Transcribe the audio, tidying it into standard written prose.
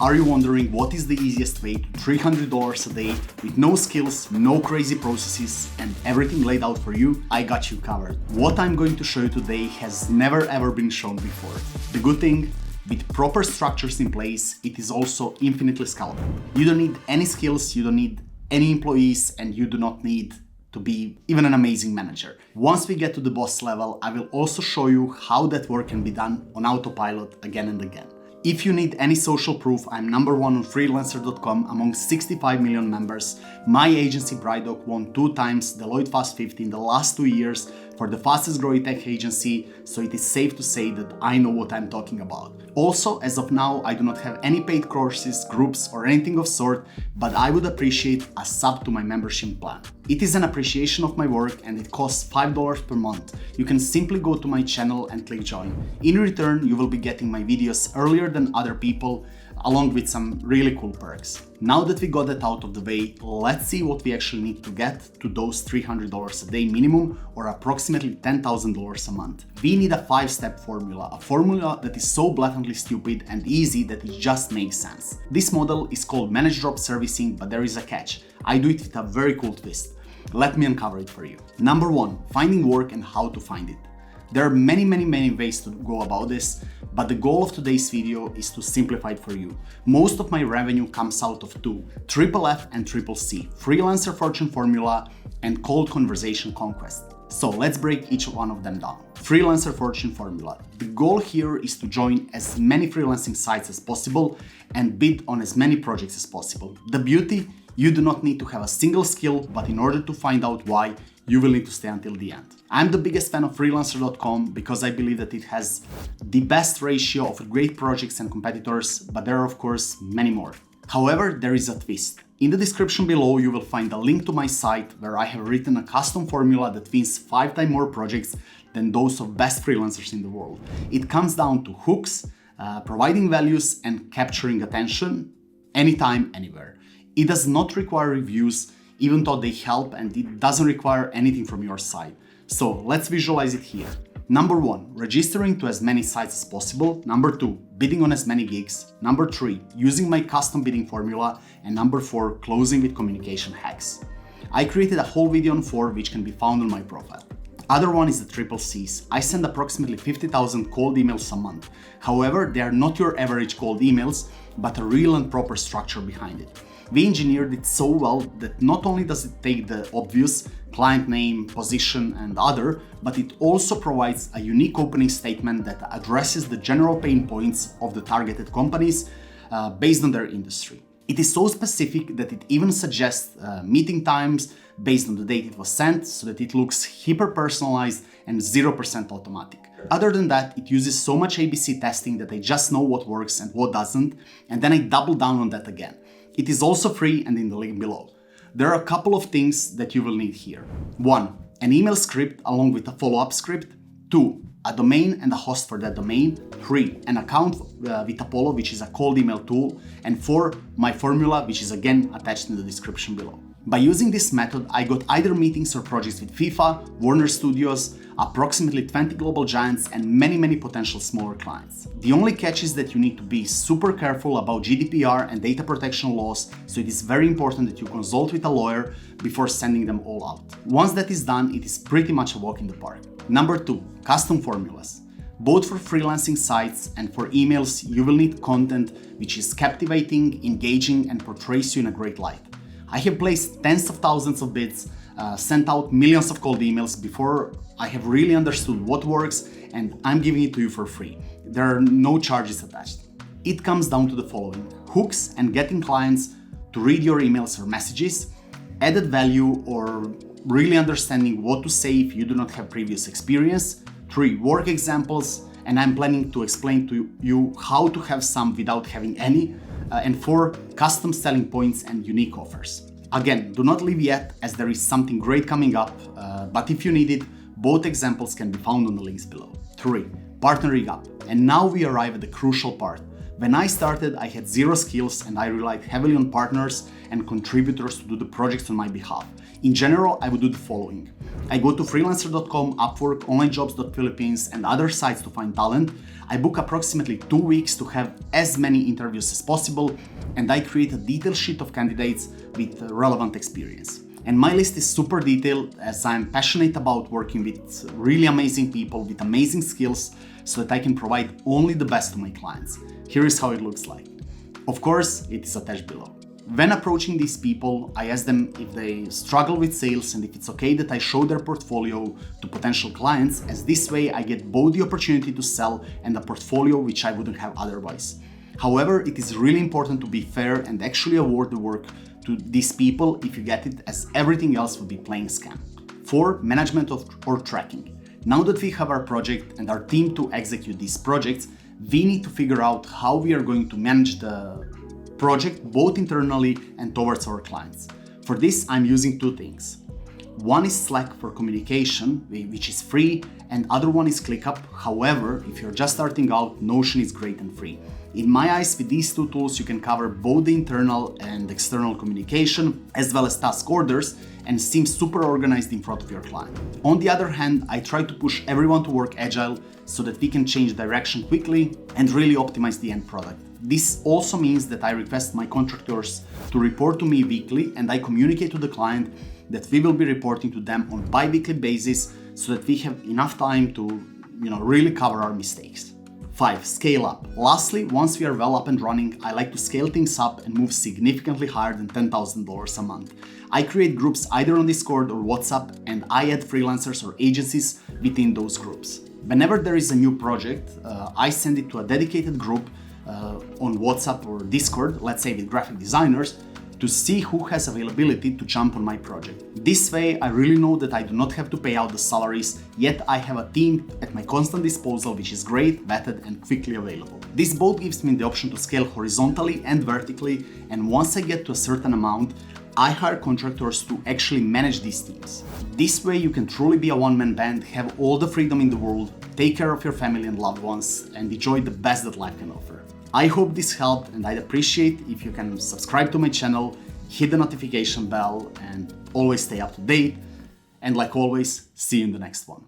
Are you wondering what is the easiest way to $300 a day with no skills, no crazy processes, and everything laid out for you? I got you covered. What I'm going to show you today has never ever been shown before. The good thing, with proper structures in place, it is also infinitely scalable. You don't need any skills, you don't need any employees, and you do not need to be even an amazing manager. Once we get to the boss level, I will also show you how that work can be done on autopilot again and again. If you need any social proof, I'm number one on Freelancer.com among 65 million members. My agency BrightDoc won 2 times Deloitte Fast 50 in the last 2 years for the fastest growing tech agency, so it is safe to say that I know what I'm talking about. Also, as of now, I do not have any paid courses, groups, or anything of sort, but I would appreciate a sub to my membership plan. It is an appreciation of my work and it costs $5 per month. You can simply go to my channel and click join. In return, you will be getting my videos earlier than other people, along with some really cool perks. Now that we got that out of the way, let's see what we actually need to get to those $300 a day minimum, or approximately $10,000 a month. We need a 5-step formula, a formula that is so blatantly stupid and easy that it just makes sense. This model is called managed drop servicing, but there is a catch. I do it with a very cool twist. Let me uncover it for you. Number 1, finding work and how to find it. There are many ways to go about this, but the goal of today's video is to simplify it for you. Most of my revenue comes out of 2, Triple F and Triple C, Freelancer Fortune Formula and Cold Conversation Conquest. So let's break each one of them down. Freelancer Fortune Formula. The goal here is to join as many freelancing sites as possible and bid on as many projects as possible. The beauty, you do not need to have a single skill, but in order to find out why, you will need to stay until the end. I'm the biggest fan of Freelancer.com because I believe that it has the best ratio of great projects and competitors, but there are of course many more. However, there is a twist. In the description below, you will find a link to my site where I have written a custom formula that wins 5 times more projects than those of best freelancers in the world. It comes down to hooks, providing values, and capturing attention anytime, anywhere. It does not require reviews, even though they help, and it doesn't require anything from your side. So let's visualize it here. Number 1, registering to as many sites as possible. Number 2, bidding on as many gigs. Number 3, using my custom bidding formula. And number 4, closing with communication hacks. I created a whole video on 4, which can be found on my profile. Other one is the Triple Cs. I send approximately 50,000 cold emails a month. However, they are not your average cold emails, but a real and proper structure behind it. We engineered it so well that not only does it take the obvious client name, position, and other, but it also provides a unique opening statement that addresses the general pain points of the targeted companies based on their industry. It is so specific that it even suggests meeting times based on the date it was sent, so that it looks hyper-personalized and 0% automatic. Other than that, it uses so much ABC testing that I just know what works and what doesn't, and then I double down on that again. It is also free and in the link below. There are a couple of things that you will need here. 1, an email script along with a follow-up script. 2, a domain and a host for that domain. 3, an account with Apollo, which is a cold email tool. And 4, my formula, which is again attached in the description below. By using this method, I got either meetings or projects with FIFA, Warner Studios, approximately 20 global giants, and many potential smaller clients. The only catch is that you need to be super careful about GDPR and data protection laws, so it is very important that you consult with a lawyer before sending them all out. Once that is done, it is pretty much a walk in the park. Number 2, custom formulas. Both for freelancing sites and for emails, you will need content which is captivating, engaging, and portrays you in a great light. I have placed tens of thousands of bids, sent out millions of cold emails before I have really understood what works, and I'm giving it to you for free. There are no charges attached. It comes down to the following: hooks and getting clients to read your emails or messages, added value or really understanding what to say if you do not have previous experience, 3, work examples, and I'm planning to explain to you how to have some without having any, and 4, custom selling points and unique offers. Again, do not leave yet, as there is something great coming up, but if you need it, both examples can be found on the links below. 3, partnering up. And now we arrive at the crucial part. When I started, I had 0 skills and I relied heavily on partners and contributors to do the projects on my behalf. In general, I would do the following. I go to freelancer.com, Upwork, onlinejobs.philippines, and other sites to find talent. I book approximately 2 weeks to have as many interviews as possible, and I create a detailed sheet of candidates with relevant experience. And my list is super detailed as I'm passionate about working with really amazing people with amazing skills so that I can provide only the best to my clients. Here is how it looks like. Of course, it is attached below. When approaching these people, I ask them if they struggle with sales and if it's okay that I show their portfolio to potential clients, as this way I get both the opportunity to sell and a portfolio which I wouldn't have otherwise. However, it is really important to be fair and actually award the work to these people if you get it, as everything else would be plain scam. 4. Management or tracking. Now that we have our project and our team to execute these projects, we need to figure out how we are going to manage the project both internally and towards our clients. For this, I'm using 2 things. One is Slack for communication, which is free, and other one is ClickUp. However, if you're just starting out, Notion is great and free. In my eyes, with these 2 tools, you can cover both the internal and external communication, as well as task orders, and seem super organized in front of your client. On the other hand, I try to push everyone to work agile so that we can change direction quickly and really optimize the end product. This also means that I request my contractors to report to me weekly, and I communicate to the client that we will be reporting to them on bi-weekly basis so that we have enough time to really cover our mistakes. 5. Scale up. Lastly, once we are well up and running, I like to scale things up and move significantly higher than $10,000 a month. I create groups either on Discord or WhatsApp, and I add freelancers or agencies within those groups. Whenever there is a new project, I send it to a dedicated group on WhatsApp or Discord, let's say with graphic designers, to see who has availability to jump on my project. This way, I really know that I do not have to pay out the salaries, yet I have a team at my constant disposal which is great, vetted and quickly available. This both gives me the option to scale horizontally and vertically, and once I get to a certain amount, I hire contractors to actually manage these teams. This way you can truly be a one-man band, have all the freedom in the world, take care of your family and loved ones, and enjoy the best that life can offer. I hope this helped, and I'd appreciate if you can subscribe to my channel, hit the notification bell, and always stay up to date. And like always, see you in the next one.